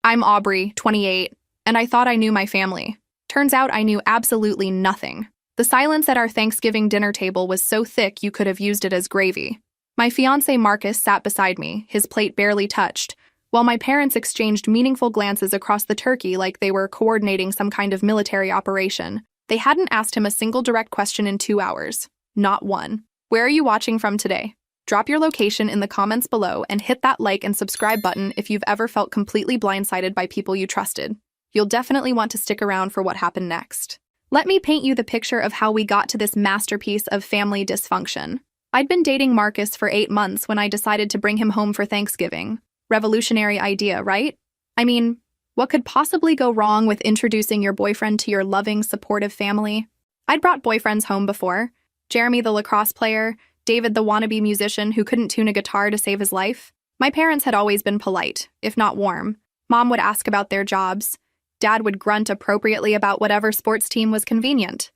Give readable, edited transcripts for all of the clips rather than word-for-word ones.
I'm Aubrey, 28, and I thought I knew my family. Turns out I knew absolutely nothing. The silence at our Thanksgiving dinner table was so thick you could have used it as gravy. My fiancé Marcus sat beside me, his plate barely touched, while my parents exchanged meaningful glances across the turkey like they were coordinating some kind of military operation. They hadn't asked him a single direct question in 2 hours. Not one. Where are you watching from today? Drop your location in the comments below and hit that like and subscribe button if you've ever felt completely blindsided by people you trusted. You'll definitely want to stick around for what happened next. Let me paint you the picture of how we got to this masterpiece of family dysfunction. I'd been dating Marcus for 8 months when I decided to bring him home for Thanksgiving. Revolutionary idea, right? I mean, what could possibly go wrong with introducing your boyfriend to your loving, supportive family? I'd brought boyfriends home before. Jeremy the lacrosse player, David the wannabe musician who couldn't tune a guitar to save his life. My parents had always been polite, if not warm. Mom would ask about their jobs. Dad would grunt appropriately about whatever sports team was convenient.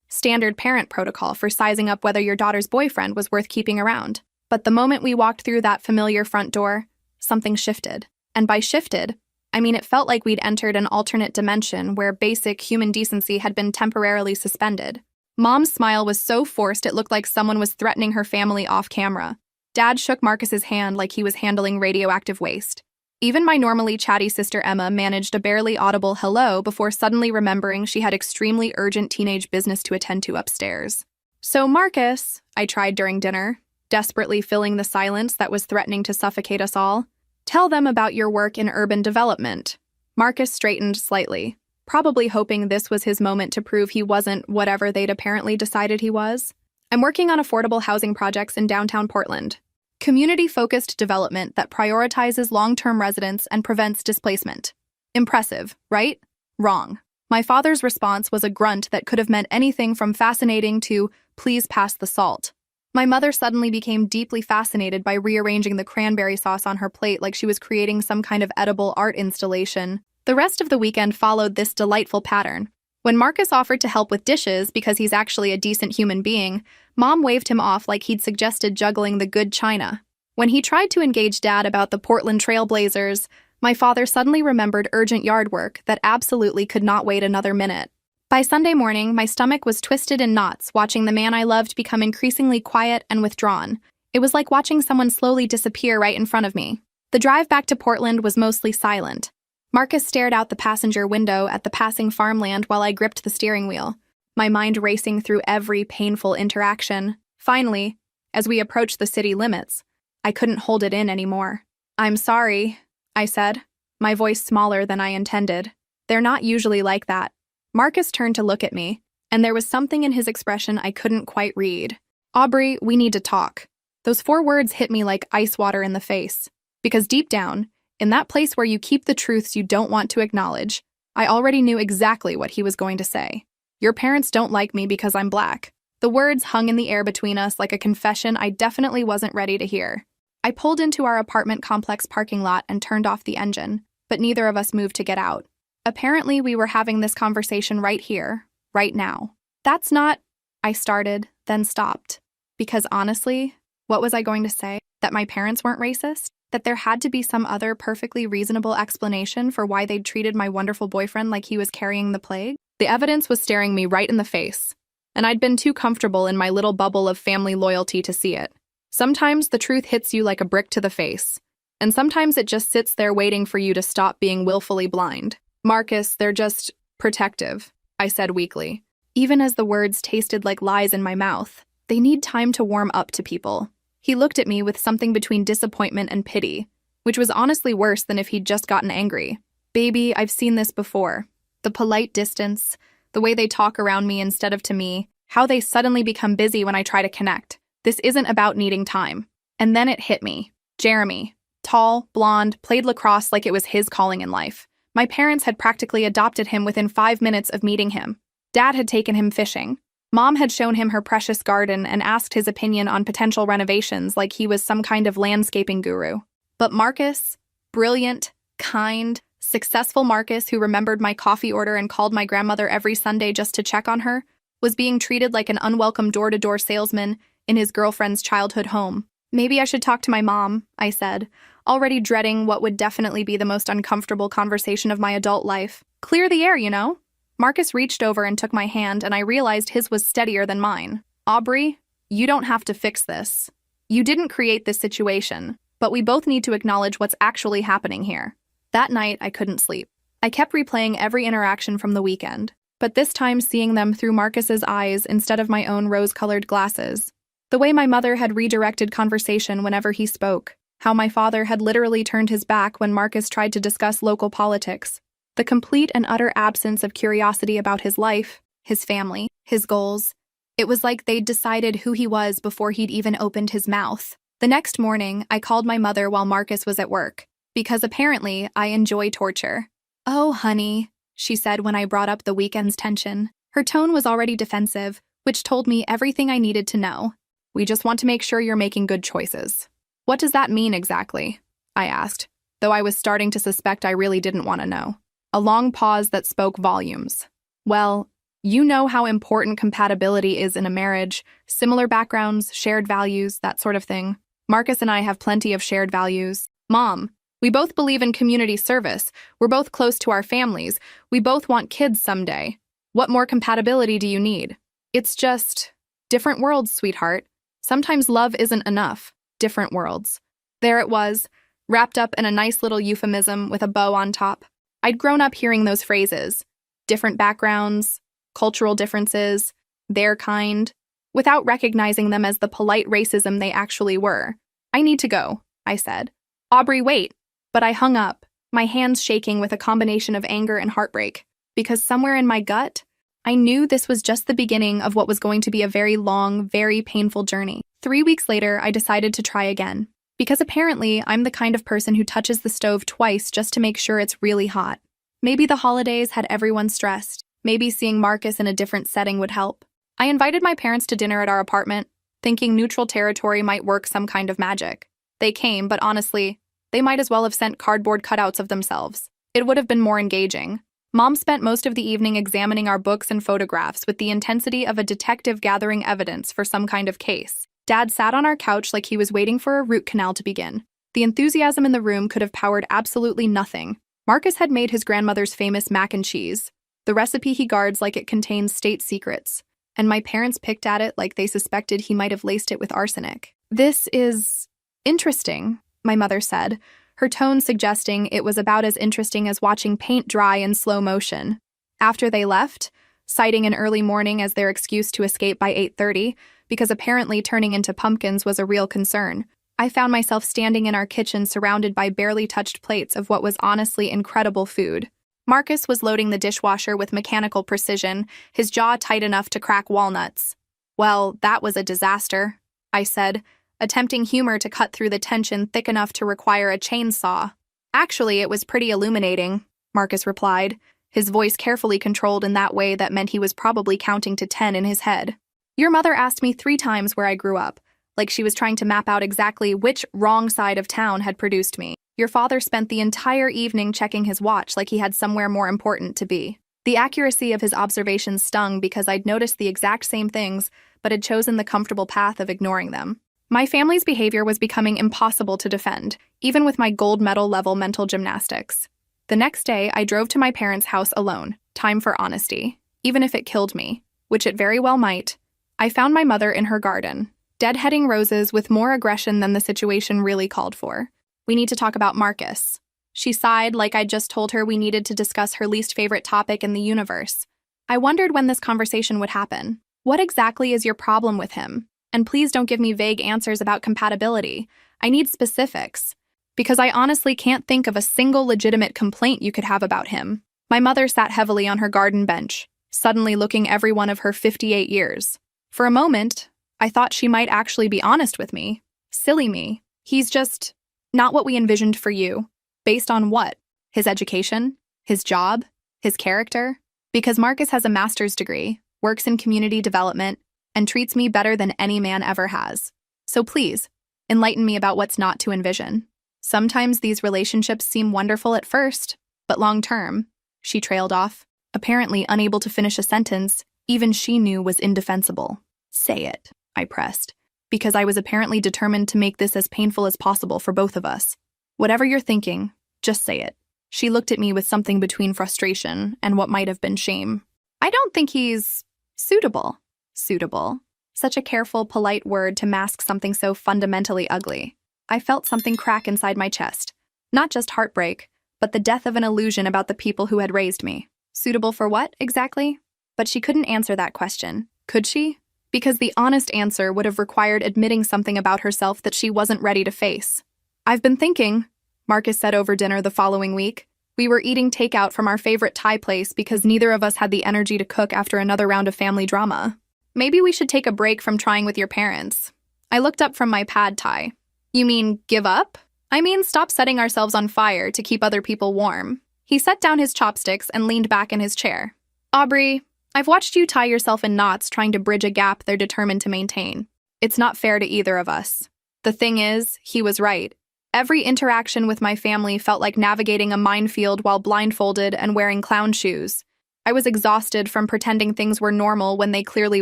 Standard parent protocol for sizing up whether your daughter's boyfriend was worth keeping around. But the moment we walked through that familiar front door, something shifted. And by shifted, I mean it felt like we'd entered an alternate dimension where basic human decency had been temporarily suspended. Mom's smile was so forced it looked like someone was threatening her family off camera. Dad shook Marcus's hand like he was handling radioactive waste. Even my normally chatty sister Emma managed a barely audible hello before suddenly remembering she had extremely urgent teenage business to attend to upstairs. So Marcus, I tried during dinner, desperately filling the silence that was threatening to suffocate us all. Tell them about your work in urban development. Marcus straightened slightly, probably hoping this was his moment to prove he wasn't whatever they'd apparently decided he was. I'm working on affordable housing projects in downtown Portland. Community-focused development that prioritizes long-term residents and prevents displacement. Impressive, right? Wrong. My father's response was a grunt that could have meant anything from fascinating to, please pass the salt. My mother suddenly became deeply fascinated by rearranging the cranberry sauce on her plate like she was creating some kind of edible art installation. The rest of the weekend followed this delightful pattern. When Marcus offered to help with dishes because he's actually a decent human being, Mom waved him off like he'd suggested juggling the good china. When he tried to engage Dad about the Portland Trail Blazers, my father suddenly remembered urgent yard work that absolutely could not wait another minute. By Sunday morning, my stomach was twisted in knots watching the man I loved become increasingly quiet and withdrawn. It was like watching someone slowly disappear right in front of me. The drive back to Portland was mostly silent. Marcus stared out the passenger window at the passing farmland while I gripped the steering wheel, my mind racing through every painful interaction. Finally, as we approached the city limits, I couldn't hold it in anymore. "I'm sorry," I said, my voice smaller than I intended. "They're not usually like that." Marcus turned to look at me, and there was something in his expression I couldn't quite read. "Aubrey, we need to talk." Those 4 words hit me like ice water in the face, because deep down, in that place where you keep the truths you don't want to acknowledge, I already knew exactly what he was going to say. "Your parents don't like me because I'm black." The words hung in the air between us like a confession I definitely wasn't ready to hear. I pulled into our apartment complex parking lot and turned off the engine, but neither of us moved to get out. Apparently, we were having this conversation right here, right now. "That's not," I started, then stopped. Because honestly, what was I going to say? That my parents weren't racist? That there had to be some other perfectly reasonable explanation for why they'd treated my wonderful boyfriend like he was carrying the plague? The evidence was staring me right in the face, and I'd been too comfortable in my little bubble of family loyalty to see it. Sometimes the truth hits you like a brick to the face, and sometimes it just sits there waiting for you to stop being willfully blind. "Marcus, they're just protective," I said weakly, even as the words tasted like lies in my mouth. "They need time to warm up to people." He looked at me with something between disappointment and pity, which was honestly worse than if he'd just gotten angry. "Baby, I've seen this before. The polite distance, the way they talk around me instead of to me, how they suddenly become busy when I try to connect. This isn't about needing time." And then it hit me. Jeremy, tall, blonde, played lacrosse like it was his calling in life. My parents had practically adopted him within 5 minutes of meeting him. Dad had taken him fishing. Mom had shown him her precious garden and asked his opinion on potential renovations like he was some kind of landscaping guru. But Marcus, brilliant, kind, successful Marcus who remembered my coffee order and called my grandmother every Sunday just to check on her, was being treated like an unwelcome door-to-door salesman in his girlfriend's childhood home. "Maybe I should talk to my mom," I said, already dreading what would definitely be the most uncomfortable conversation of my adult life. Clear the air, you know? Marcus reached over and took my hand, and I realized his was steadier than mine. Aubrey, you don't have to fix this. You didn't create this situation, but we both need to acknowledge what's actually happening here. That night, I couldn't sleep. I kept replaying every interaction from the weekend, but this time seeing them through Marcus's eyes instead of my own rose-colored glasses. The way my mother had redirected conversation whenever he spoke, how my father had literally turned his back when Marcus tried to discuss local politics, the complete and utter absence of curiosity about his life, his family, his goals. It was like they'd decided who he was before he'd even opened his mouth. The next morning, I called my mother while Marcus was at work, because apparently I enjoy torture. "Oh, honey," she said when I brought up the weekend's tension. Her tone was already defensive, which told me everything I needed to know. "We just want to make sure you're making good choices." "What does that mean exactly?" I asked, though I was starting to suspect I really didn't want to know. A long pause that spoke volumes. "Well, you know how important compatibility is in a marriage, similar backgrounds, shared values, that sort of thing. Marcus and I have plenty of shared values. Mom, we both believe in community service. We're both close to our families. We both want kids someday. What more compatibility do you need? It's just different worlds, sweetheart. Sometimes love isn't enough. Different worlds." There it was, wrapped up in a nice little euphemism with a bow on top. I'd grown up hearing those phrases. Different backgrounds, cultural differences, their kind, without recognizing them as the polite racism they actually were. "I need to go," I said. "Aubrey, wait." But I hung up, my hands shaking with a combination of anger and heartbreak, because somewhere in my gut, I knew this was just the beginning of what was going to be a very long, very painful journey. 3 weeks later, I decided to try again, because apparently I'm the kind of person who touches the stove twice just to make sure it's really hot. Maybe the holidays had everyone stressed. Maybe seeing Marcus in a different setting would help. I invited my parents to dinner at our apartment, thinking neutral territory might work some kind of magic. They came, but honestly, they might as well have sent cardboard cutouts of themselves. It would have been more engaging. Mom spent most of the evening examining our books and photographs with the intensity of a detective gathering evidence for some kind of case. Dad sat on our couch like he was waiting for a root canal to begin. The enthusiasm in the room could have powered absolutely nothing. Marcus had made his grandmother's famous mac and cheese, the recipe he guards like it contains state secrets, and my parents picked at it like they suspected he might have laced it with arsenic. "This is interesting," my mother said, her tone suggesting it was about as interesting as watching paint dry in slow motion. After they left, citing an early morning as their excuse to escape by 8:30, because apparently turning into pumpkins was a real concern, I found myself standing in our kitchen surrounded by barely touched plates of what was honestly incredible food. Marcus was loading the dishwasher with mechanical precision, his jaw tight enough to crack walnuts. "Well, that was a disaster," I said, attempting humor to cut through the tension thick enough to require a chainsaw. "Actually, it was pretty illuminating," Marcus replied, his voice carefully controlled in that way that meant he was probably counting to 10 in his head. "Your mother asked me 3 times where I grew up, like she was trying to map out exactly which wrong side of town had produced me. Your father spent the entire evening checking his watch like he had somewhere more important to be." The accuracy of his observations stung because I'd noticed the exact same things, but had chosen the comfortable path of ignoring them. My family's behavior was becoming impossible to defend, even with my gold medal level mental gymnastics. The next day, I drove to my parents' house alone. Time for honesty. Even if it killed me, which it very well might. I found my mother in her garden, deadheading roses with more aggression than the situation really called for. "We need to talk about Marcus." She sighed like I'd just told her we needed to discuss her least favorite topic in the universe. I wondered when this conversation would happen. "What exactly is your problem with him? And please don't give me vague answers about compatibility. I need specifics. Because I honestly can't think of a single legitimate complaint you could have about him." My mother sat heavily on her garden bench, suddenly looking every one of her 58 years. For a moment, I thought she might actually be honest with me. Silly me. "He's just not what we envisioned for you." Based on what? His education? His job? His character? Because Marcus has a master's degree, works in community development, and treats me better than any man ever has. So please, enlighten me about what's not to envision. Sometimes these relationships seem wonderful at first, but long-term, she trailed off, apparently unable to finish a sentence even she knew was indefensible. "Say it," I pressed, because I was apparently determined to make this as painful as possible for both of us. Whatever you're thinking, just say it. She looked at me with something between frustration and what might have been shame. I don't think he's suitable. Suitable. Such a careful, polite word to mask something so fundamentally ugly. I felt something crack inside my chest. Not just heartbreak, but the death of an illusion about the people who had raised me. Suitable for what, exactly? But she couldn't answer that question, could she? Because the honest answer would have required admitting something about herself that she wasn't ready to face. I've been thinking, Marcus said over dinner the following week. We were eating takeout from our favorite Thai place because neither of us had the energy to cook after another round of family drama. Maybe we should take a break from trying with your parents. I looked up from my pad thai. You mean give up? I mean stop setting ourselves on fire to keep other people warm. He set down his chopsticks and leaned back in his chair. Aubrey, I've watched you tie yourself in knots trying to bridge a gap they're determined to maintain. It's not fair to either of us. The thing is, he was right. Every interaction with my family felt like navigating a minefield while blindfolded and wearing clown shoes. I was exhausted from pretending things were normal when they clearly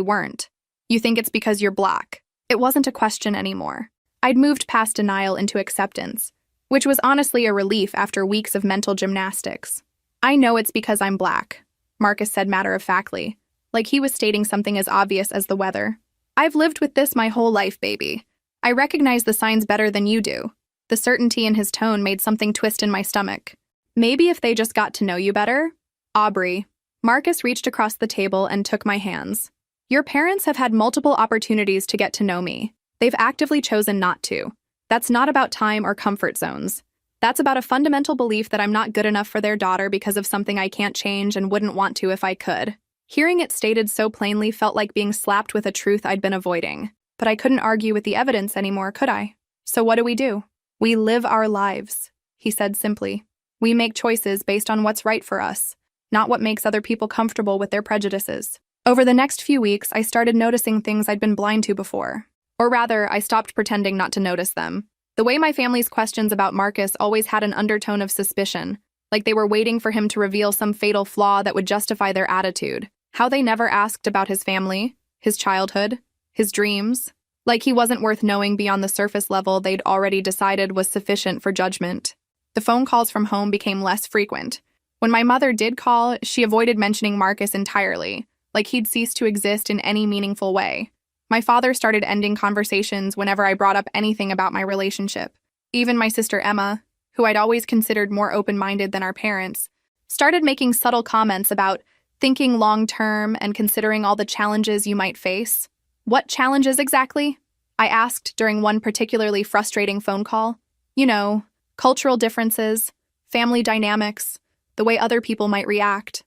weren't. You think it's because you're black. It wasn't a question anymore. I'd moved past denial into acceptance, which was honestly a relief after weeks of mental gymnastics. I know it's because I'm black, Marcus said matter-of-factly, like he was stating something as obvious as the weather. I've lived with this my whole life, baby. I recognize the signs better than you do. The certainty in his tone made something twist in my stomach. Maybe if they just got to know you better? Aubrey. Marcus reached across the table and took my hands. Your parents have had multiple opportunities to get to know me. They've actively chosen not to. That's not about time or comfort zones. That's about a fundamental belief that I'm not good enough for their daughter because of something I can't change and wouldn't want to if I could. Hearing it stated so plainly felt like being slapped with a truth I'd been avoiding. But I couldn't argue with the evidence anymore, could I? So what do? We live our lives, he said simply. We make choices based on what's right for us, not what makes other people comfortable with their prejudices. Over the next few weeks, I started noticing things I'd been blind to before. Or rather, I stopped pretending not to notice them. The way my family's questions about Marcus always had an undertone of suspicion, like they were waiting for him to reveal some fatal flaw that would justify their attitude. How they never asked about his family, his childhood, his dreams. Like he wasn't worth knowing beyond the surface level they'd already decided was sufficient for judgment. The phone calls from home became less frequent. When my mother did call, she avoided mentioning Marcus entirely, like he'd ceased to exist in any meaningful way. My father started ending conversations whenever I brought up anything about my relationship. Even my sister Emma, who I'd always considered more open-minded than our parents, started making subtle comments about thinking long-term and considering all the challenges you might face. What challenges exactly? I asked during one particularly frustrating phone call. You know, cultural differences, family dynamics, the way other people might react.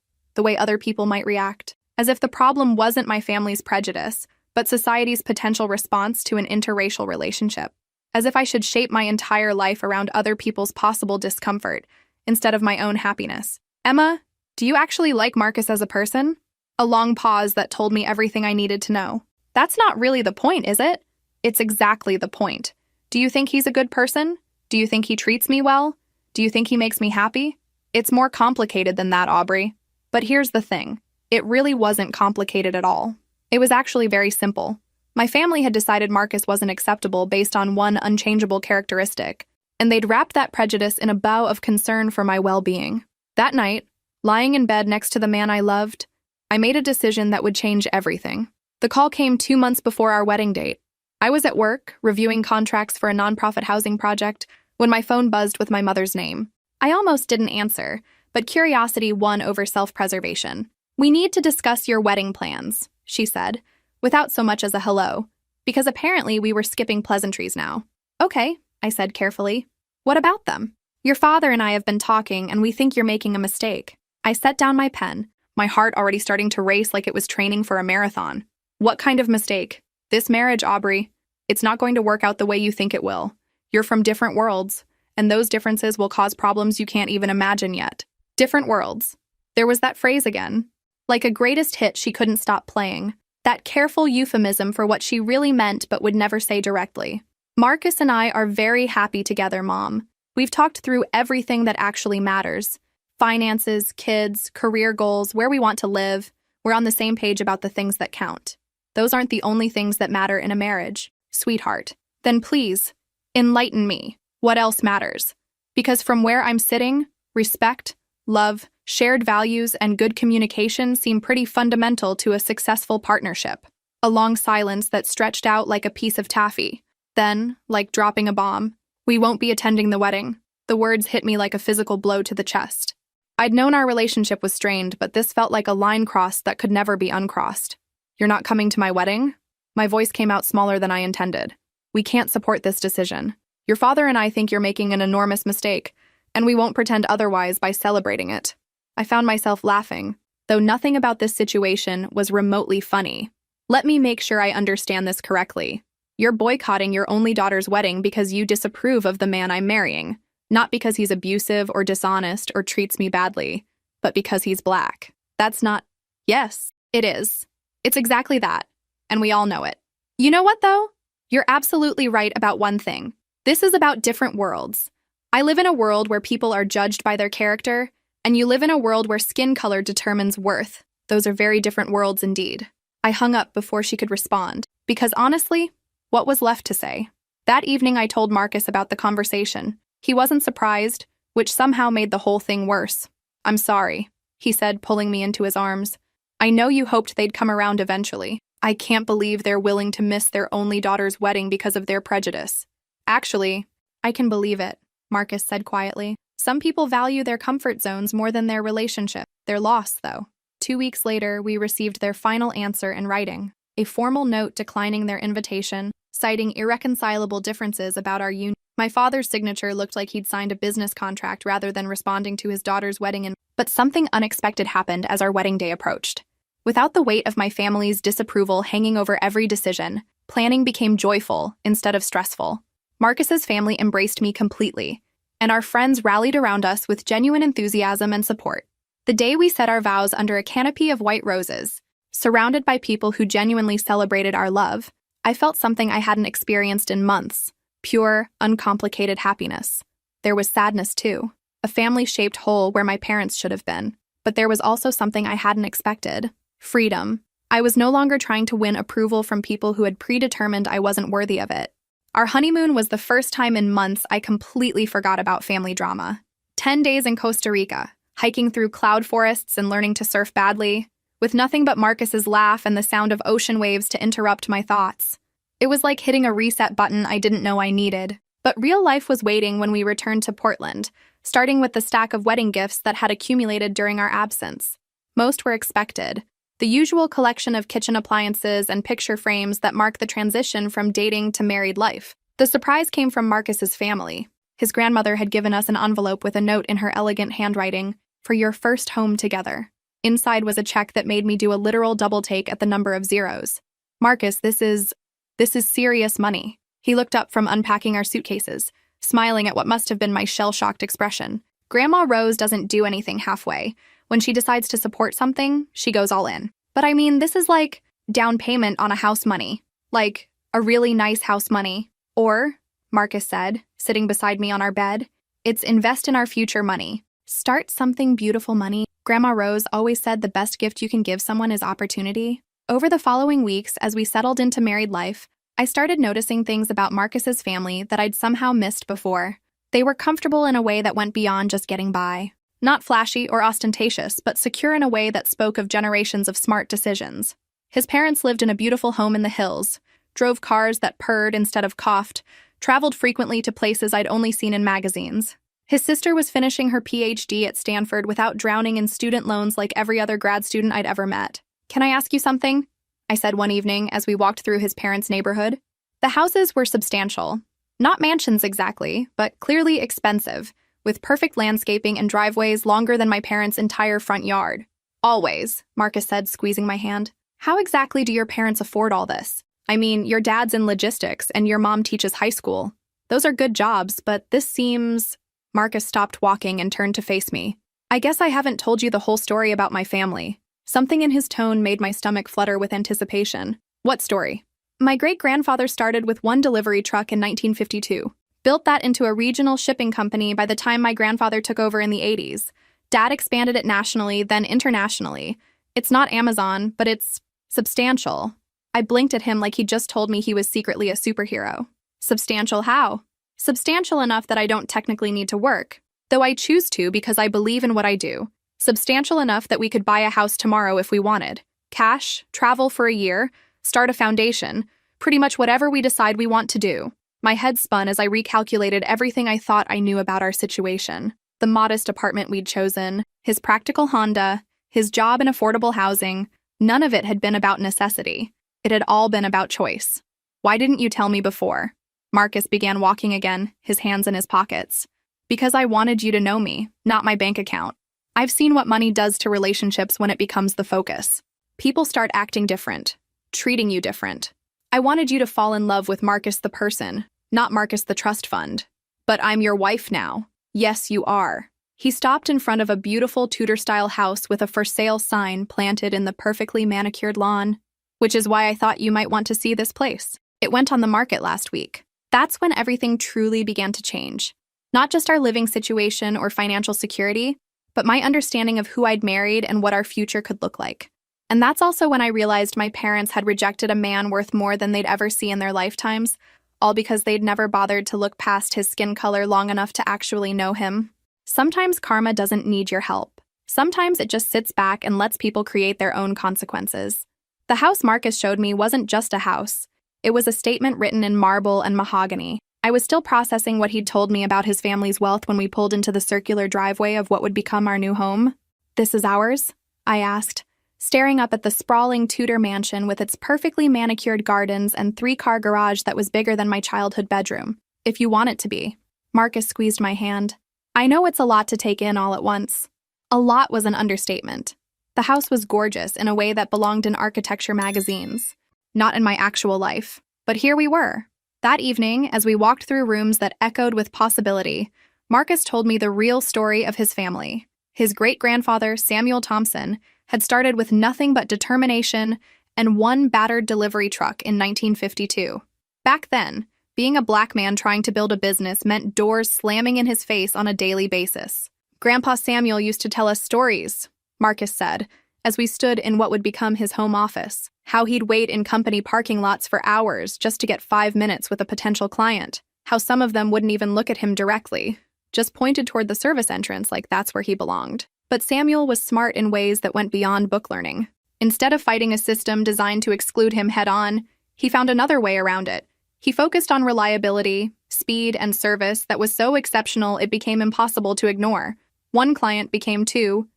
As if the problem wasn't my family's prejudice, but society's potential response to an interracial relationship. As if I should shape my entire life around other people's possible discomfort, instead of my own happiness. Emma, do you actually like Marcus as a person? A long pause that told me everything I needed to know. That's not really the point, is it? It's exactly the point. Do you think he's a good person? Do you think he treats me well? Do you think he makes me happy? It's more complicated than that, Aubrey. But here's the thing. It really wasn't complicated at all. It was actually very simple. My family had decided Marcus wasn't acceptable based on one unchangeable characteristic, and they'd wrapped that prejudice in a bow of concern for my well-being. That night, lying in bed next to the man I loved, I made a decision that would change everything. The call came 2 months before our wedding date. I was at work, reviewing contracts for a nonprofit housing project, when my phone buzzed with my mother's name. I almost didn't answer, but curiosity won over self-preservation. We need to discuss your wedding plans, she said, without so much as a hello, because apparently we were skipping pleasantries now. Okay, I said carefully. What about them? Your father and I have been talking, and we think you're making a mistake. I set down my pen, my heart already starting to race like it was training for a marathon. What kind of mistake? This marriage, Aubrey. It's not going to work out the way you think it will. You're from different worlds, and those differences will cause problems you can't even imagine yet. Different worlds. There was that phrase again. Like a greatest hit she couldn't stop playing. That careful euphemism for what she really meant but would never say directly. Marcus and I are very happy together, Mom. We've talked through everything that actually matters. Finances, kids, career goals, where we want to live. We're on the same page about the things that count. Those aren't the only things that matter in a marriage, sweetheart. Then please, enlighten me. What else matters? Because from where I'm sitting, respect, love, shared values, and good communication seem pretty fundamental to a successful partnership. A long silence that stretched out like a piece of taffy. Then, like dropping a bomb, "We won't be attending the wedding." The words hit me like a physical blow to the chest. I'd known our relationship was strained, but this felt like a line crossed that could never be uncrossed. "You're not coming to my wedding?" My voice came out smaller than I intended. "We can't support this decision. Your father and I think you're making an enormous mistake, and we won't pretend otherwise by celebrating it." I found myself laughing, though nothing about this situation was remotely funny. Let me make sure I understand this correctly. You're boycotting your only daughter's wedding because you disapprove of the man I'm marrying, not because he's abusive or dishonest or treats me badly, but because he's black. That's not— Yes, it is. It's exactly that, and we all know it. You know what, though? You're absolutely right about one thing. This is about different worlds. I live in a world where people are judged by their character, and you live in a world where skin color determines worth. Those are very different worlds indeed. I hung up before she could respond, because honestly, what was left to say? That evening I told Marcus about the conversation. He wasn't surprised, which somehow made the whole thing worse. "I'm sorry," he said, pulling me into his arms. "I know you hoped they'd come around eventually. I can't believe they're willing to miss their only daughter's wedding because of their prejudice." "Actually, I can believe it," Marcus said quietly. "Some people value their comfort zones more than their relationship. They're lost, though." 2 weeks later, we received their final answer in writing, a formal note declining their invitation, citing irreconcilable differences about our union. My father's signature looked like he'd signed a business contract rather than responding to his daughter's wedding. But something unexpected happened as our wedding day approached. Without the weight of my family's disapproval hanging over every decision, planning became joyful instead of stressful. Marcus's family embraced me completely, and our friends rallied around us with genuine enthusiasm and support. The day we said our vows under a canopy of white roses, surrounded by people who genuinely celebrated our love, I felt something I hadn't experienced in months: pure, uncomplicated happiness. There was sadness, too. A family-shaped hole where my parents should have been. But there was also something I hadn't expected: freedom. I was no longer trying to win approval from people who had predetermined I wasn't worthy of it. Our honeymoon was the first time in months I completely forgot about family drama. 10 days in Costa Rica, hiking through cloud forests and learning to surf badly, with nothing but Marcus's laugh and the sound of ocean waves to interrupt my thoughts. It was like hitting a reset button I didn't know I needed. But real life was waiting when we returned to Portland, starting with the stack of wedding gifts that had accumulated during our absence. Most were expected: the usual collection of kitchen appliances and picture frames that mark the transition from dating to married life. The surprise came from Marcus's family. His grandmother had given us an envelope with a note in her elegant handwriting: "For your first home together." Inside was a check that made me do a literal double take at the number of zeros. "Marcus, this is serious money." He looked up from unpacking our suitcases, smiling at what must have been my shell-shocked expression. Grandma Rose doesn't do anything halfway. When she decides to support something, she goes all in. "But I mean, this is like down payment on a house money. Like a really nice house money. Or," Marcus said, sitting beside me on our bed, "it's invest in our future money. Start something beautiful money." Grandma Rose always said the best gift you can give someone is opportunity. Over the following weeks, as we settled into married life, I started noticing things about Marcus's family that I'd somehow missed before. They were comfortable in a way that went beyond just getting by. Not flashy or ostentatious, but secure in a way that spoke of generations of smart decisions. His parents lived in a beautiful home in the hills, drove cars that purred instead of coughed, traveled frequently to places I'd only seen in magazines. His sister was finishing her PhD at Stanford without drowning in student loans like every other grad student I'd ever met. "Can I ask you something?" I said one evening as we walked through his parents' neighborhood. The houses were substantial. Not mansions exactly, but clearly expensive, with perfect landscaping and driveways longer than my parents' entire front yard. "Always," Marcus said, squeezing my hand. "How exactly do your parents afford all this? I mean, your dad's in logistics and your mom teaches high school. Those are good jobs, but this seems—" Marcus stopped walking and turned to face me. "I guess I haven't told you the whole story about my family." Something in his tone made my stomach flutter with anticipation. "What story?" "My great-grandfather started with one delivery truck in 1952. Built that into a regional shipping company by the time my grandfather took over in the 80s. Dad expanded it nationally, then internationally. It's not Amazon, but it's substantial." I blinked at him like he just told me he was secretly a superhero. "Substantial how?" Substantial enough that I don't technically need to work, though I choose to because I believe in what I do. Substantial enough that we could buy a house tomorrow if we wanted. Cash, travel for a year, start a foundation, pretty much whatever we decide we want to do. My head spun as I recalculated everything I thought I knew about our situation. The modest apartment we'd chosen, his practical Honda, his job in affordable housing, none of it had been about necessity. It had all been about choice. Why didn't you tell me before? Marcus began walking again, his hands in his pockets. Because I wanted you to know me, not my bank account. I've seen what money does to relationships when it becomes the focus. People start acting different, treating you different. I wanted you to fall in love with Marcus the person, not Marcus the trust fund. But I'm your wife now. Yes, you are. He stopped in front of a beautiful Tudor-style house with a for sale sign planted in the perfectly manicured lawn, which is why I thought you might want to see this place. It went on the market last week. That's when everything truly began to change. Not just our living situation or financial security, but my understanding of who I'd married and what our future could look like. And that's also when I realized my parents had rejected a man worth more than they'd ever see in their lifetimes, all because they'd never bothered to look past his skin color long enough to actually know him. Sometimes karma doesn't need your help. Sometimes it just sits back and lets people create their own consequences. The house Marcus showed me wasn't just a house. It was a statement written in marble and mahogany. I was still processing what he'd told me about his family's wealth when we pulled into the circular driveway of what would become our new home. "This is ours?" I asked, staring up at the sprawling Tudor mansion with its perfectly manicured gardens and three-car garage that was bigger than my childhood bedroom. "If you want it to be." Marcus squeezed my hand. "I know it's a lot to take in all at once." A lot was an understatement. The house was gorgeous in a way that belonged in architecture magazines. Not in my actual life. But here we were. That evening, as we walked through rooms that echoed with possibility, Marcus told me the real story of his family. His great-grandfather, Samuel Thompson, had started with nothing but determination and one battered delivery truck in 1952. Back then, being a black man trying to build a business meant doors slamming in his face on a daily basis. "Grandpa Samuel used to tell us stories," Marcus said, as we stood in what would become his home office. How he'd wait in company parking lots for hours just to get 5 minutes with a potential client. How some of them wouldn't even look at him directly, just pointed toward the service entrance like that's where he belonged. But Samuel was smart in ways that went beyond book learning. Instead of fighting a system designed to exclude him head-on, he found another way around it. He focused on reliability, speed, and service that was so exceptional it became impossible to ignore. One client became two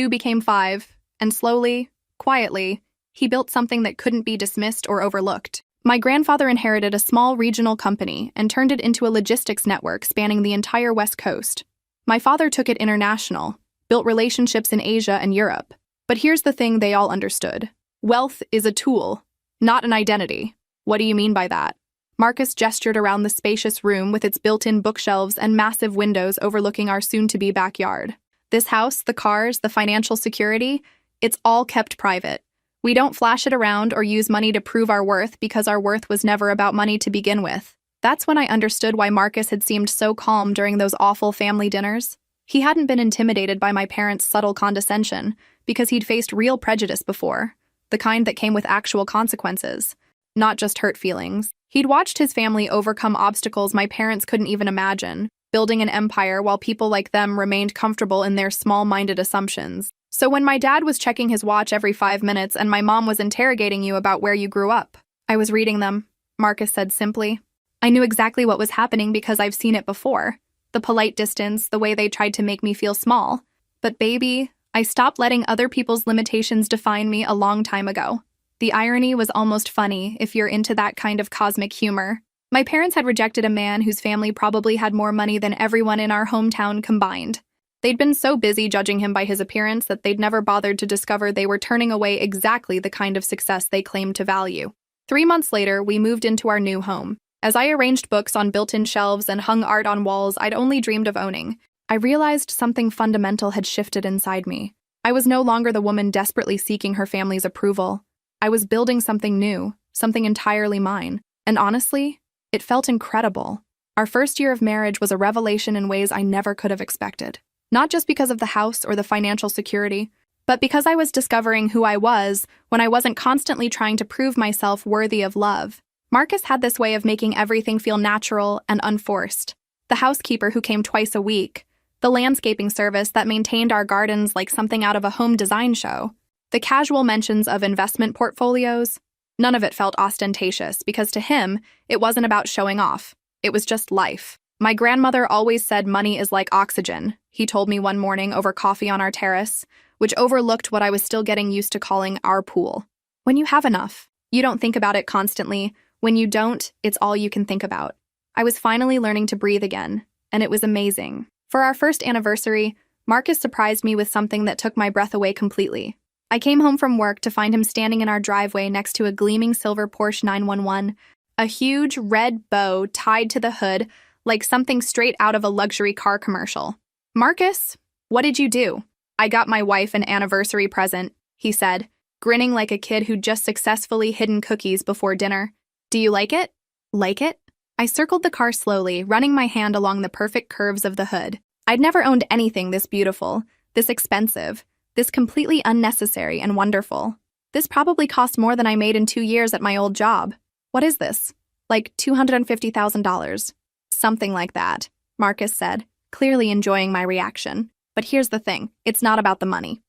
became 5, and slowly, quietly, he built something that couldn't be dismissed or overlooked. My grandfather inherited a small regional company and turned it into a logistics network spanning the entire West Coast. My father took it international, built relationships in Asia and Europe. But here's the thing they all understood. Wealth is a tool, not an identity. "What do you mean by that?" Marcus gestured around the spacious room with its built-in bookshelves and massive windows overlooking our soon-to-be backyard. "This house, the cars, the financial security, it's all kept private. We don't flash it around or use money to prove our worth because our worth was never about money to begin with." That's when I understood why Marcus had seemed so calm during those awful family dinners. He hadn't been intimidated by my parents' subtle condescension because he'd faced real prejudice before, the kind that came with actual consequences, not just hurt feelings. He'd watched his family overcome obstacles my parents couldn't even imagine, building an empire while people like them remained comfortable in their small-minded assumptions. So when my dad was checking his watch every 5 minutes and my mom was interrogating you about where you grew up, I was reading them, Marcus said simply. I knew exactly what was happening because I've seen it before. The polite distance, the way they tried to make me feel small. But baby, I stopped letting other people's limitations define me a long time ago. The irony was almost funny if you're into that kind of cosmic humor. My parents had rejected a man whose family probably had more money than everyone in our hometown combined. They'd been so busy judging him by his appearance that they'd never bothered to discover they were turning away exactly the kind of success they claimed to value. 3 months later, we moved into our new home. As I arranged books on built-in shelves and hung art on walls I'd only dreamed of owning, I realized something fundamental had shifted inside me. I was no longer the woman desperately seeking her family's approval. I was building something new, something entirely mine. And honestly, it felt incredible. Our first year of marriage was a revelation in ways I never could have expected. Not just because of the house or the financial security, but because I was discovering who I was when I wasn't constantly trying to prove myself worthy of love. Marcus had this way of making everything feel natural and unforced. the housekeeper who came twice a week, the landscaping service that maintained our gardens like something out of a home design show, the casual mentions of investment portfolios. None of it felt ostentatious because to him, it wasn't about showing off. It was just life. My grandmother always said money is like oxygen, he told me one morning over coffee on our terrace, which overlooked what I was still getting used to calling our pool. When you have enough, you don't think about it constantly. When you don't, it's all you can think about. I was finally learning to breathe again, and it was amazing. For our first anniversary, Marcus surprised me with something that took my breath away completely. I came home from work to find him standing in our driveway next to a gleaming silver Porsche 911, a huge red bow tied to the hood like something straight out of a luxury car commercial. "Marcus, what did you do?" "I got my wife an anniversary present," he said, grinning like a kid who'd just successfully hidden cookies before dinner. "Do you like it?" "Like it?" I circled the car slowly, running my hand along the perfect curves of the hood. I'd never owned anything this beautiful, this expensive, this completely unnecessary and wonderful. This probably cost more than I made in 2 years at my old job. "What is this? Like $250,000. "Something like that," Marcus said, clearly enjoying my reaction. "But here's the thing, it's not about the money.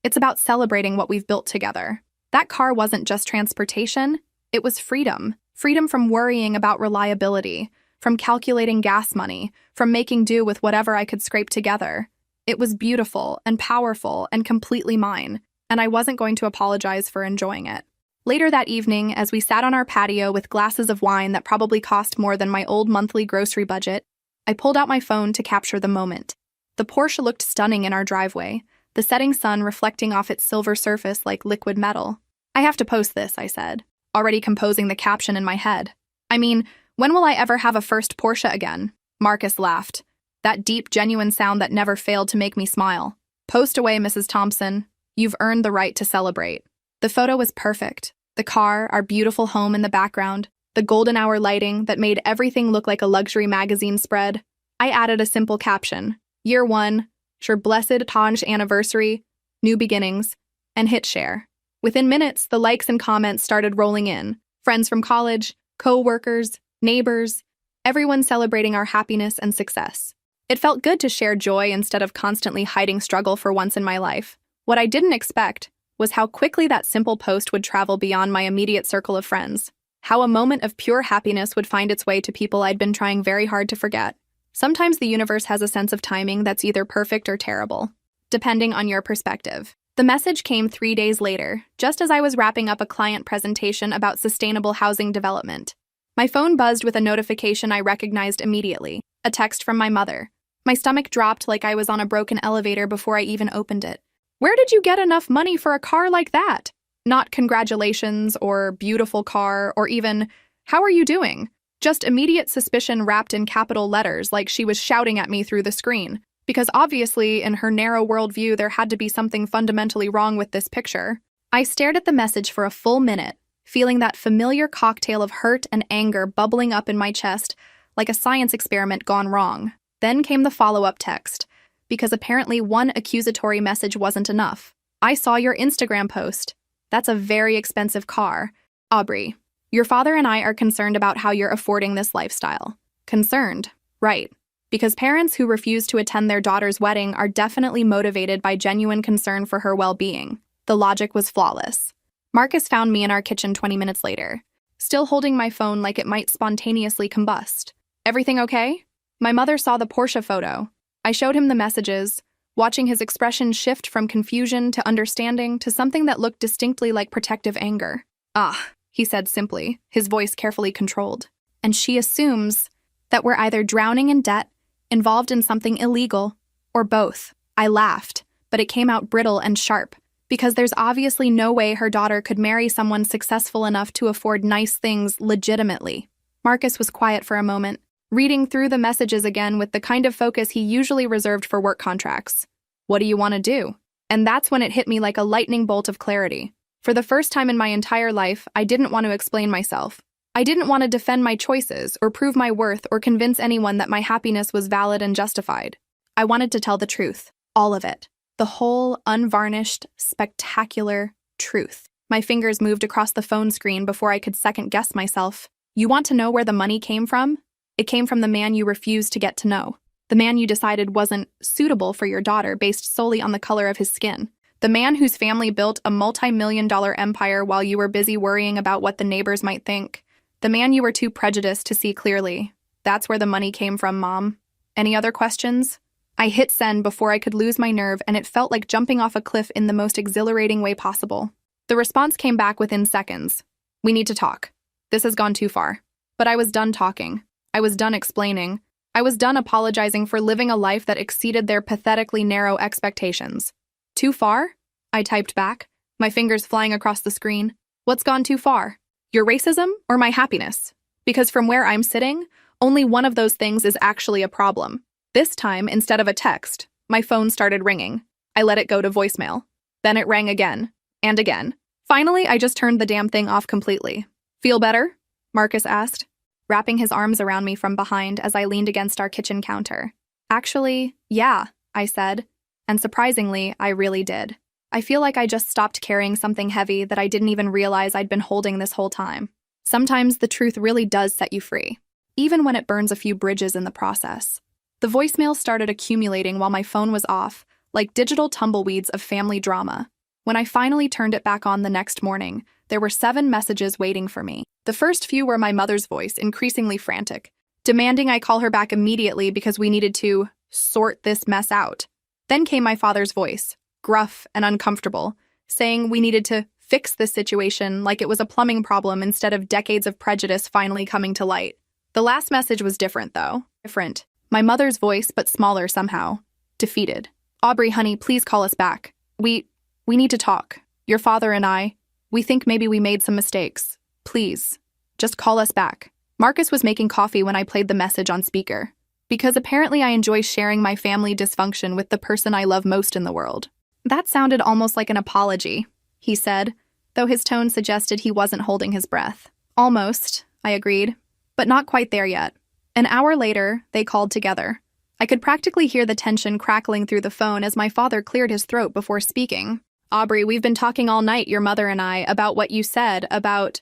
It's about celebrating what we've built together." That car wasn't just transportation, it was freedom. Freedom from worrying about reliability, from calculating gas money, from making do with whatever I could scrape together. It was beautiful and powerful and completely mine, and I wasn't going to apologize for enjoying it. Later that evening, as we sat on our patio with glasses of wine that probably cost more than my old monthly grocery budget, I pulled out my phone to capture the moment. The Porsche looked stunning in our driveway, the setting sun reflecting off its silver surface like liquid metal. "I have to post this," I said, already composing the caption in my head. "I mean, when will I ever have a first Porsche again?" Marcus laughed, that deep, genuine sound that never failed to make me smile. "Post away, Mrs. Thompson. You've earned the right to celebrate." The photo was perfect. The car, our beautiful home in the background, the golden hour lighting that made everything look like a luxury magazine spread. I added a simple caption, "Year 1, your blessed Tanj anniversary, new beginnings," and hit share. Within minutes, the likes and comments started rolling in. Friends from college, co-workers, neighbors, everyone celebrating our happiness and success. It felt good to share joy instead of constantly hiding struggle for once in my life. What I didn't expect was how quickly that simple post would travel beyond my immediate circle of friends. How a moment of pure happiness would find its way to people I'd been trying very hard to forget. Sometimes the universe has a sense of timing that's either perfect or terrible, depending on your perspective. The message came 3 days later, just as I was wrapping up a client presentation about sustainable housing development. My phone buzzed with a notification I recognized immediately, a text from my mother. My stomach dropped like I was on a broken elevator before I even opened it. "Where did you get enough money for a car like that?" Not congratulations or beautiful car or even, "How are you doing?" Just immediate suspicion wrapped in capital letters like she was shouting at me through the screen. Because obviously, in her narrow worldview, there had to be something fundamentally wrong with this picture. I stared at the message for a full minute, feeling that familiar cocktail of hurt and anger bubbling up in my chest like a science experiment gone wrong. Then came the follow-up text, because apparently one accusatory message wasn't enough. "I saw your Instagram post. That's a very expensive car. Aubrey, your father and I are concerned about how you're affording this lifestyle." Concerned, right. Because parents who refuse to attend their daughter's wedding are definitely motivated by genuine concern for her well-being. The logic was flawless. Marcus found me in our kitchen 20 minutes later, still holding my phone like it might spontaneously combust. "Everything okay?" My mother saw the Porsche photo. I showed him the messages, watching his expression shift from confusion to understanding to something that looked distinctly like protective anger. "Ah," he said simply, his voice carefully controlled. "And she assumes that we're either drowning in debt, involved in something illegal, or both." I laughed, but it came out brittle and sharp, because there's obviously no way her daughter could marry someone successful enough to afford nice things legitimately. Marcus was quiet for a moment, reading through the messages again with the kind of focus he usually reserved for work contracts. "What do you want to do?" And that's when it hit me like a lightning bolt of clarity. For the first time in my entire life, I didn't want to explain myself. I didn't want to defend my choices or prove my worth or convince anyone that my happiness was valid and justified. I wanted to tell the truth, all of it. The whole, unvarnished, spectacular truth. My fingers moved across the phone screen before I could second-guess myself. "You want to know where the money came from?" It came from the man you refused to get to know. The man you decided wasn't suitable for your daughter based solely on the color of his skin. The man whose family built a multi-million-dollar empire while you were busy worrying about what the neighbors might think. The man you were too prejudiced to see clearly. That's where the money came from, Mom. Any other questions? I hit send before I could lose my nerve, and it felt like jumping off a cliff in the most exhilarating way possible. The response came back within seconds. We need to talk. This has gone too far. But I was done talking. I was done explaining. I was done apologizing for living a life that exceeded their pathetically narrow expectations. Too far? I typed back, my fingers flying across the screen. What's gone too far? Your racism or my happiness? Because from where I'm sitting, only one of those things is actually a problem. This time, instead of a text, my phone started ringing. I let it go to voicemail. Then it rang again, and again. Finally, I just turned the damn thing off completely. Feel better? Marcus asked, wrapping his arms around me from behind as I leaned against our kitchen counter. Actually, yeah, I said. And surprisingly, I really did. I feel like I just stopped carrying something heavy that I didn't even realize I'd been holding this whole time. Sometimes the truth really does set you free, even when it burns a few bridges in the process. The voicemail started accumulating while my phone was off, like digital tumbleweeds of family drama. When I finally turned it back on the next morning, there were 7 messages waiting for me. The first few were my mother's voice, increasingly frantic, demanding I call her back immediately because we needed to sort this mess out. Then came my father's voice, gruff and uncomfortable, saying we needed to fix this situation like it was a plumbing problem instead of decades of prejudice finally coming to light. The last message was different, though. Different. My mother's voice, but smaller somehow. Defeated. Aubrey, honey, please call us back. We need to talk. Your father and I, we think maybe we made some mistakes. Please, just call us back. Marcus was making coffee when I played the message on speaker. Because apparently I enjoy sharing my family dysfunction with the person I love most in the world. That sounded almost like an apology, he said, though his tone suggested he wasn't holding his breath. Almost, I agreed, but not quite there yet. An hour later, they called together. I could practically hear the tension crackling through the phone as my father cleared his throat before speaking. Aubrey, we've been talking all night, your mother and I, about what you said about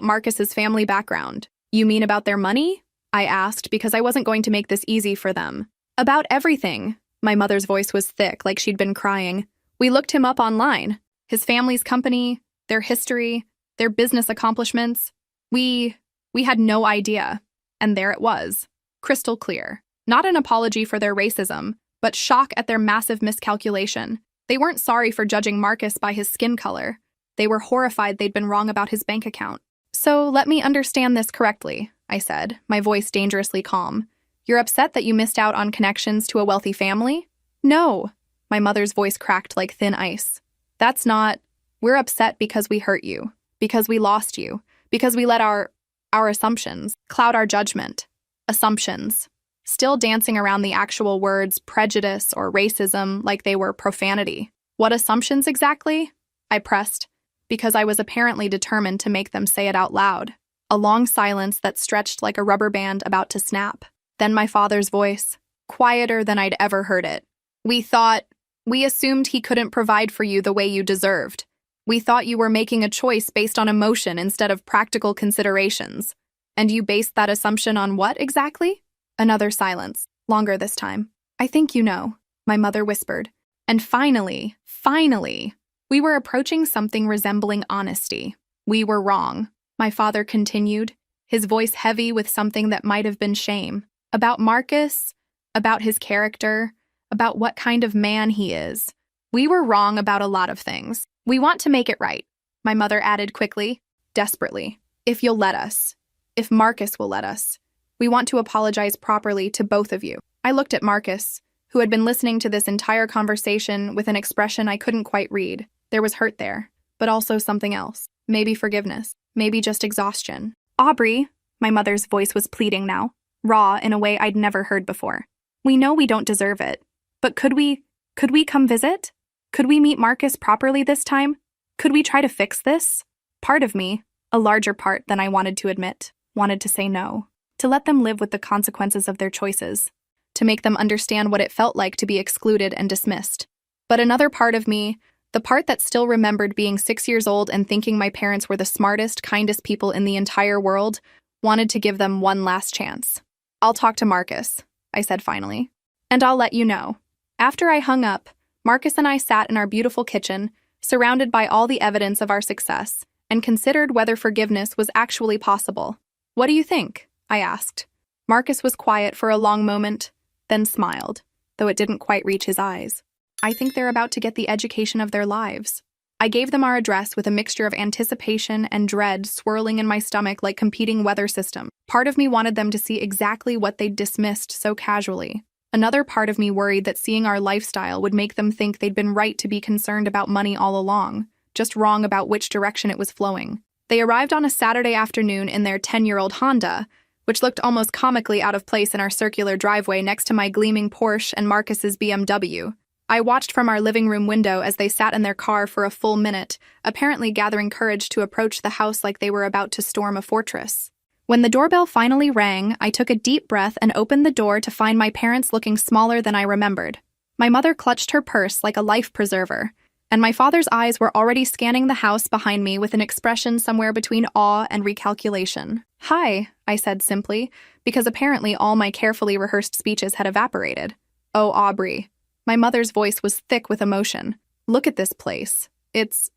Marcus's family background. You mean about their money? I asked because I wasn't going to make this easy for them. About everything. My mother's voice was thick, like she'd been crying. We looked him up online. His family's company, their history, their business accomplishments. We had no idea. And there it was. Crystal clear. Not an apology for their racism, but shock at their massive miscalculation. They weren't sorry for judging Marcus by his skin color. They were horrified they'd been wrong about his bank account. So let me understand this correctly, I said, my voice dangerously calm. You're upset that you missed out on connections to a wealthy family? No. My mother's voice cracked like thin ice. That's not. We're upset because we hurt you, because we lost you, because we let our assumptions cloud our judgment. Assumptions. Still dancing around the actual words prejudice or racism like they were profanity. What assumptions exactly? I pressed, because I was apparently determined to make them say it out loud. A long silence that stretched like a rubber band about to snap. Then my father's voice, quieter than I'd ever heard it. We assumed he couldn't provide for you the way you deserved. We thought you were making a choice based on emotion instead of practical considerations. And you based that assumption on what exactly? Another silence, longer this time. I think you know, my mother whispered. And finally, we were approaching something resembling honesty. We were wrong, my father continued, his voice heavy with something that might have been shame. About Marcus, about his character, about what kind of man he is. We were wrong about a lot of things. We want to make it right, my mother added quickly, desperately. If you'll let us. If Marcus will let us. We want to apologize properly to both of you. I looked at Marcus, who had been listening to this entire conversation with an expression I couldn't quite read. There was hurt there, but also something else. Maybe forgiveness. Maybe just exhaustion. Aubrey, my mother's voice was pleading now, raw in a way I'd never heard before. We know we don't deserve it, but could we come visit? Could we meet Marcus properly this time? Could we try to fix this? Part of me, a larger part than I wanted to admit, wanted to say no. To let them live with the consequences of their choices. To make them understand what it felt like to be excluded and dismissed. But another part of me, the part that still remembered being 6 years old and thinking my parents were the smartest, kindest people in the entire world, wanted to give them one last chance. I'll talk to Marcus, I said finally. And I'll let you know. After I hung up, Marcus and I sat in our beautiful kitchen, surrounded by all the evidence of our success, and considered whether forgiveness was actually possible. What do you think? I asked. Marcus was quiet for a long moment, then smiled, though it didn't quite reach his eyes. I think they're about to get the education of their lives. I gave them our address with a mixture of anticipation and dread swirling in my stomach like competing weather systems. Part of me wanted them to see exactly what they'd dismissed so casually. Another part of me worried that seeing our lifestyle would make them think they'd been right to be concerned about money all along, just wrong about which direction it was flowing. They arrived on a Saturday afternoon in their 10-year-old Honda, which looked almost comically out of place in our circular driveway next to my gleaming Porsche and Marcus's BMW. I watched from our living room window as they sat in their car for a full minute, apparently gathering courage to approach the house like they were about to storm a fortress. When the doorbell finally rang, I took a deep breath and opened the door to find my parents looking smaller than I remembered. My mother clutched her purse like a life preserver, and my father's eyes were already scanning the house behind me with an expression somewhere between awe and recalculation. "Hi," I said simply, because apparently all my carefully rehearsed speeches had evaporated. "Oh, Aubrey." My mother's voice was thick with emotion. "Look at this place. It's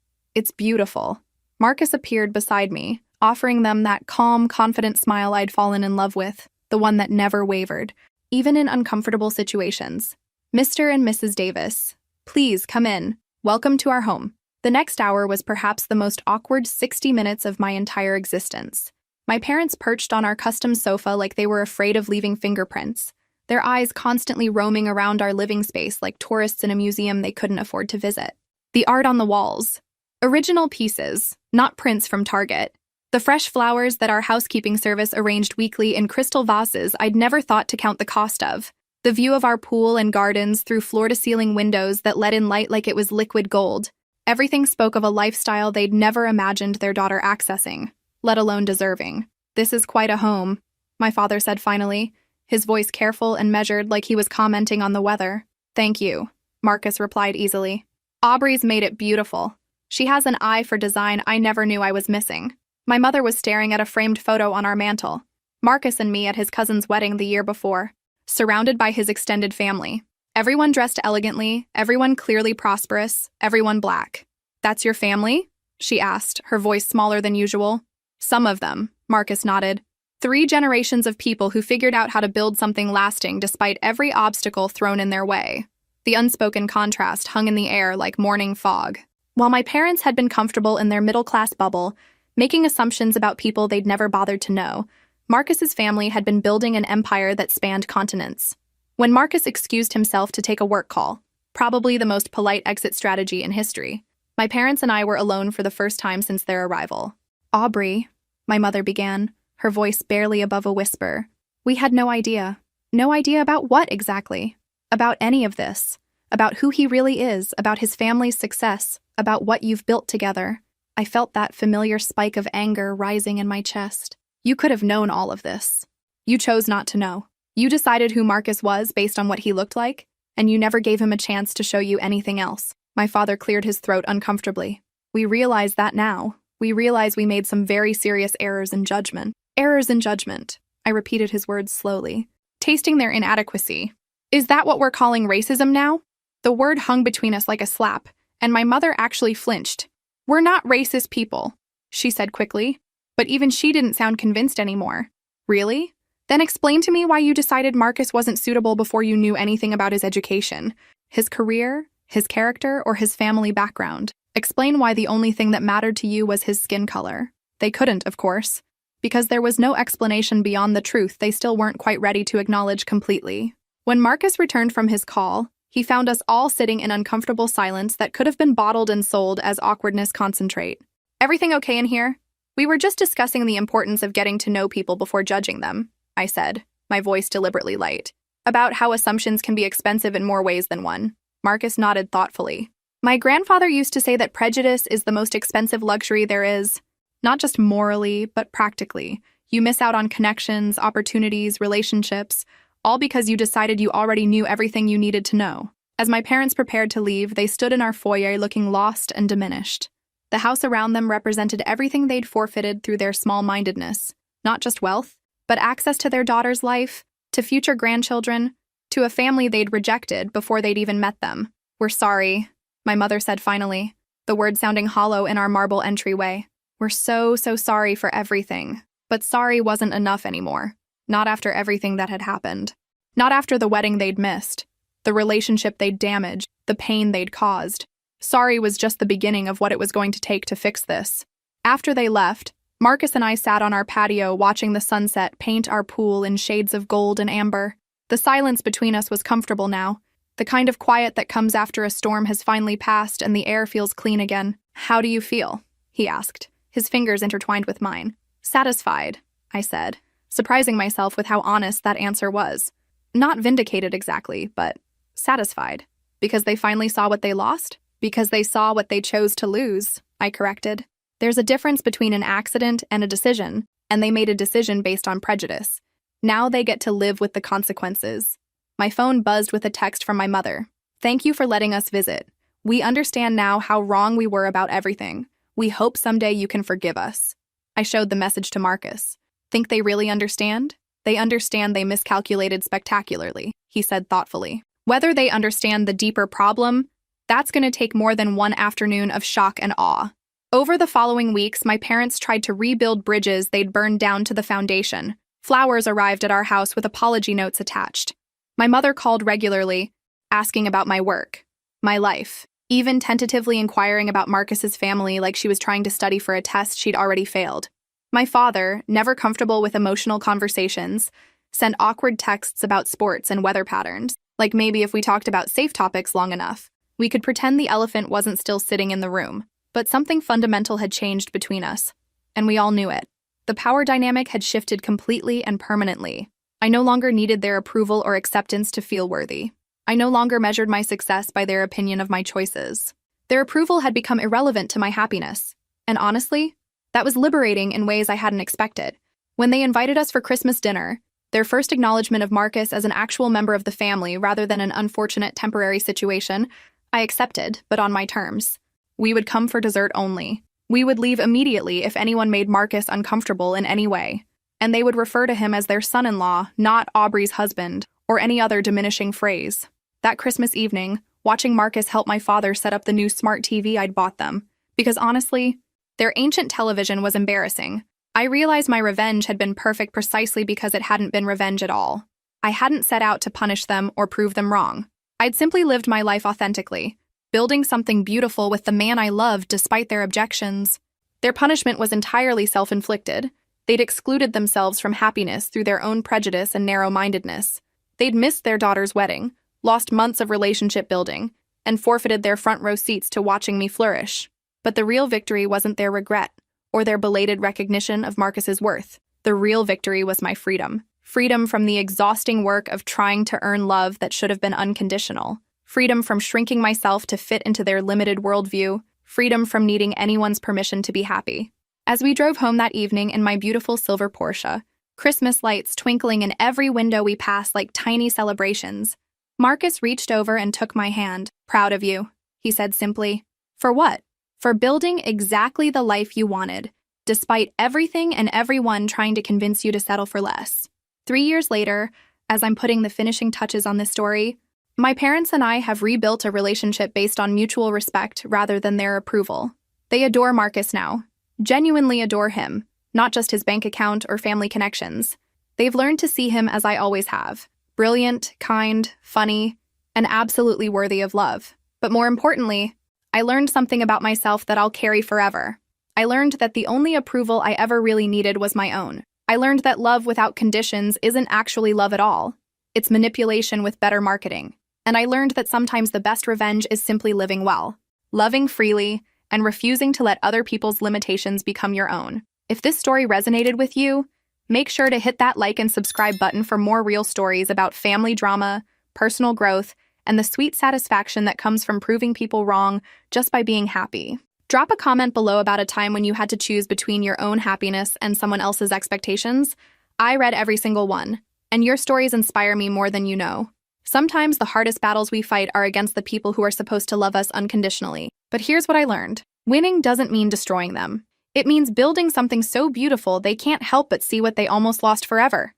beautiful." Marcus appeared beside me, offering them that calm, confident smile I'd fallen in love with, the one that never wavered, even in uncomfortable situations. "Mr. and Mrs. Davis, please come in. Welcome to our home." The next hour was perhaps the most awkward 60 minutes of my entire existence. My parents perched on our custom sofa like they were afraid of leaving fingerprints, their eyes constantly roaming around our living space like tourists in a museum they couldn't afford to visit. The art on the walls. Original pieces, not prints from Target. The fresh flowers that our housekeeping service arranged weekly in crystal vases I'd never thought to count the cost of. The view of our pool and gardens through floor-to-ceiling windows that let in light like it was liquid gold. Everything spoke of a lifestyle they'd never imagined their daughter accessing, let alone deserving. "This is quite a home," my father said finally, his voice careful and measured like he was commenting on the weather. "Thank you," Marcus replied easily. "Aubrey's made it beautiful. She has an eye for design I never knew I was missing." My mother was staring at a framed photo on our mantel, Marcus and me at his cousin's wedding the year before, surrounded by his extended family. Everyone dressed elegantly, everyone clearly prosperous, everyone black. "That's your family?" she asked, her voice smaller than usual. "Some of them," Marcus nodded. 3 generations of people who figured out how to build something lasting despite every obstacle thrown in their way. The unspoken contrast hung in the air like morning fog. While my parents had been comfortable in their middle-class bubble, making assumptions about people they'd never bothered to know, Marcus's family had been building an empire that spanned continents. When Marcus excused himself to take a work call, probably the most polite exit strategy in history, my parents and I were alone for the first time since their arrival. "Aubrey," my mother began, her voice barely above a whisper. "We had no idea. No idea about what exactly? About any of this. About who he really is, about his family's success, about what you've built together." I felt that familiar spike of anger rising in my chest. "You could have known all of this. You chose not to know. You decided who Marcus was based on what he looked like, and you never gave him a chance to show you anything else." My father cleared his throat uncomfortably. "We realize that now. We realize we made some very serious errors in judgment." "Errors in judgment," I repeated his words slowly, tasting their inadequacy. "Is that what we're calling racism now?" The word hung between us like a slap, and my mother actually flinched. "We're not racist people," she said quickly, but even she didn't sound convinced anymore. "Really? Then explain to me why you decided Marcus wasn't suitable before you knew anything about his education, his career, his character, or his family background. Explain why the only thing that mattered to you was his skin color." They couldn't, of course, because there was no explanation beyond the truth they still weren't quite ready to acknowledge completely. When Marcus returned from his call, he found us all sitting in uncomfortable silence that could have been bottled and sold as awkwardness concentrate. "Everything okay in here? We were just discussing the importance of getting to know people before judging them," I said, my voice deliberately light. "About how assumptions can be expensive in more ways than one." Marcus nodded thoughtfully. "My grandfather used to say that prejudice is the most expensive luxury there is. Not just morally, but practically. You miss out on connections, opportunities, relationships, all because you decided you already knew everything you needed to know." As my parents prepared to leave, they stood in our foyer looking lost and diminished. The house around them represented everything they'd forfeited through their small-mindedness. Not just wealth, but access to their daughter's life, to future grandchildren, to a family they'd rejected before they'd even met them. "We're sorry," my mother said finally, the word sounding hollow in our marble entryway. "We're so sorry for everything." But sorry wasn't enough anymore. Not after everything that had happened. Not after the wedding they'd missed, the relationship they'd damaged, the pain they'd caused. Sorry was just the beginning of what it was going to take to fix this. After they left, Marcus and I sat on our patio watching the sunset paint our pool in shades of gold and amber. The silence between us was comfortable now. The kind of quiet that comes after a storm has finally passed and the air feels clean again. "How do you feel?" he asked, his fingers intertwined with mine. "Satisfied," I said, surprising myself with how honest that answer was. Not vindicated exactly, but satisfied. Because they finally saw what they lost? Because they saw what they chose to lose, I corrected. There's a difference between an accident and a decision, and they made a decision based on prejudice. Now they get to live with the consequences. My phone buzzed with a text from my mother. "Thank you for letting us visit. We understand now how wrong we were about everything. We hope someday you can forgive us." I showed the message to Marcus. "Think they really understand?" "They understand they miscalculated spectacularly," he said thoughtfully. "Whether they understand the deeper problem, that's going to take more than one afternoon of shock and awe." Over the following weeks, my parents tried to rebuild bridges they'd burned down to the foundation. Flowers arrived at our house with apology notes attached. My mother called regularly, asking about my work, my life, even tentatively inquiring about Marcus's family like she was trying to study for a test she'd already failed. My father, never comfortable with emotional conversations, sent awkward texts about sports and weather patterns, like maybe if we talked about safe topics long enough, we could pretend the elephant wasn't still sitting in the room. But something fundamental had changed between us, and we all knew it. The power dynamic had shifted completely and permanently. I no longer needed their approval or acceptance to feel worthy. I no longer measured my success by their opinion of my choices. Their approval had become irrelevant to my happiness. And honestly, that was liberating in ways I hadn't expected. When they invited us for Christmas dinner, their first acknowledgement of Marcus as an actual member of the family rather than an unfortunate temporary situation, I accepted, but on my terms. We would come for dessert only. We would leave immediately if anyone made Marcus uncomfortable in any way. And they would refer to him as their son-in-law, not Aubrey's husband, or any other diminishing phrase. That Christmas evening, watching Marcus help my father set up the new smart TV I'd bought them, because honestly, their ancient television was embarrassing. I realized my revenge had been perfect precisely because it hadn't been revenge at all. I hadn't set out to punish them or prove them wrong. I'd simply lived my life authentically, building something beautiful with the man I loved despite their objections. Their punishment was entirely self-inflicted. They'd excluded themselves from happiness through their own prejudice and narrow-mindedness. They'd missed their daughter's wedding, lost months of relationship building, and forfeited their front-row seats to watching me flourish. But the real victory wasn't their regret, or their belated recognition of Marcus's worth. The real victory was my freedom. Freedom from the exhausting work of trying to earn love that should have been unconditional. Freedom from shrinking myself to fit into their limited worldview. Freedom from needing anyone's permission to be happy. As we drove home that evening in my beautiful silver Porsche, Christmas lights twinkling in every window we passed like tiny celebrations, Marcus reached over and took my hand. "Proud of you," he said simply. "For what?" "For building exactly the life you wanted, despite everything and everyone trying to convince you to settle for less." 3 years later, as I'm putting the finishing touches on this story, my parents and I have rebuilt a relationship based on mutual respect rather than their approval. They adore Marcus now, genuinely adore him, not just his bank account or family connections. They've learned to see him as I always have, brilliant, kind, funny, and absolutely worthy of love. But more importantly, I learned something about myself that I'll carry forever. I learned that the only approval I ever really needed was my own. I learned that love without conditions isn't actually love at all. It's manipulation with better marketing. And I learned that sometimes the best revenge is simply living well, loving freely, and refusing to let other people's limitations become your own. If this story resonated with you, make sure to hit that like and subscribe button for more real stories about family drama, personal growth, and the sweet satisfaction that comes from proving people wrong just by being happy. Drop a comment below about a time when you had to choose between your own happiness and someone else's expectations. I read every single one, and your stories inspire me more than you know. Sometimes the hardest battles we fight are against the people who are supposed to love us unconditionally. But here's what I learned. Winning doesn't mean destroying them. It means building something so beautiful they can't help but see what they almost lost forever.